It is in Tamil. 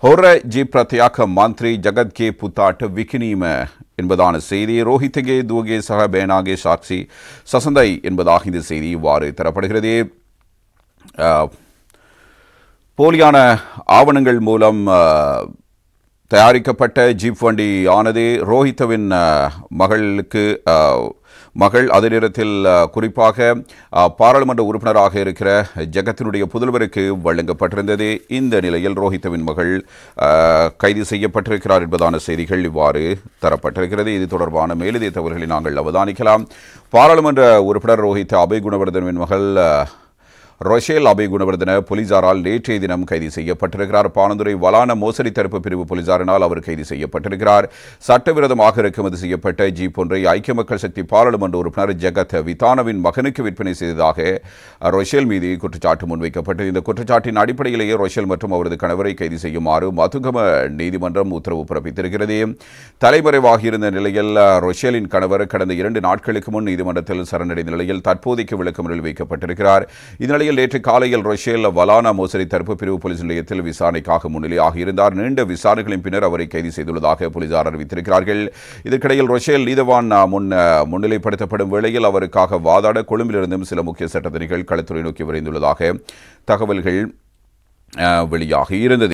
ಹೊರ ಜಿ ಪ್ರತ್ಯಾಕ ಮಂತ್ರಿ ಜಗತ್ಗೆ ಪುತಾಟ ವಿಕಿನೀಮ என்பதான செய்தி ரோஹித்தகே தூகே சக பேனாகே சாட்சி சசந்தை என்பதாக இந்த செய்தி இவ்வாறு தரப்படுகிறது. போலியான ஆவணங்கள் மூலம் தயாரிக்கப்பட்ட ஜீப் வண்டி ஆனது ரோஹித்தவின் மகள் அதே நேரத்தில் குறிப்பாக பாராளுமன்ற உறுப்பினராக இருக்கிற ஜகத்தினுடைய புதல்வருக்கு வழங்கப்பட்டிருந்தது. இந்த நிலையில் ரோஹித்தவின் மகள் கைது செய்யப்பட்டிருக்கிறார் என்பதான செய்திகள் இவ்வாறு தரப்பட்டிருக்கிறது. இது தொடர்பான மேலதிக தகவல்களை நாங்கள் அவதானிக்கலாம். பாராளுமன்ற உறுப்பினர் ரோஹித் அபய் குணவர்தனின் மகள் ரொஷேல் அபய் குணவர்தன போலீசாரால் நேற்றைய தினம் கைது செய்யப்பட்டிருக்கிறார். பாணந்துறை வலான மோசடி தடுப்பு பிரிவு போலீசாரினால் அவர் கைது செய்யப்பட்டிருக்கிறார். சட்டவிரோதமாக இறக்குமதி செய்யப்பட்ட ஜீப் ஒன்றை ஐக்கிய மக்கள் சக்தி பாராளுமன்ற உறுப்பினர் ஜகத் விதானவின் மகனுக்கு விற்பனை செய்ததாக ரொஷேல் மீது குற்றச்சாட்டு முன்வைக்கப்பட்டது. இந்த குற்றச்சாட்டின் அடிப்படையிலேயே ரொஷேல் மற்றும் அவரது கணவரை கைது செய்யுமாறு மதுகம நீதிமன்றம் உத்தரவு பிறப்பித்திருக்கிறது. தலைமறைவாகியிருந்த நிலையில் ரொஷேலின் கணவர் கடந்த 2 நாட்களுக்கு முன் நீதிமன்றத்தில் சரணடைந்த நிலையில் தற்போதைக்கு விளக்கமறியலில் வைக்கப்பட்டிருக்கிறார். இந்நிலையில் நேற்று காலையில் ரொஷேல் வலானா மோசடி தடுப்பு பிரிவு போலீஸ் நிலையத்தில் விசாரணைக்காக முன்னிலையாக இருந்தார். நீண்ட விசாரணைகளின் பின்னர் அவரை கைது செய்துள்ளதாக போலீசார் அறிவித்திருக்கிறார்கள். இதற்கிடையில் ரொஷேல் நீதவான் முன்னிலைப்படுத்தப்படும் வேளையில் அவருக்காக வாதாட கொழும்பிலிருந்தும் சில முக்கிய சட்டத்தணிகள் களத்துறை நோக்கி விரைந்துள்ளதாக தகவல்கள் வெளியாகி இருந்தது.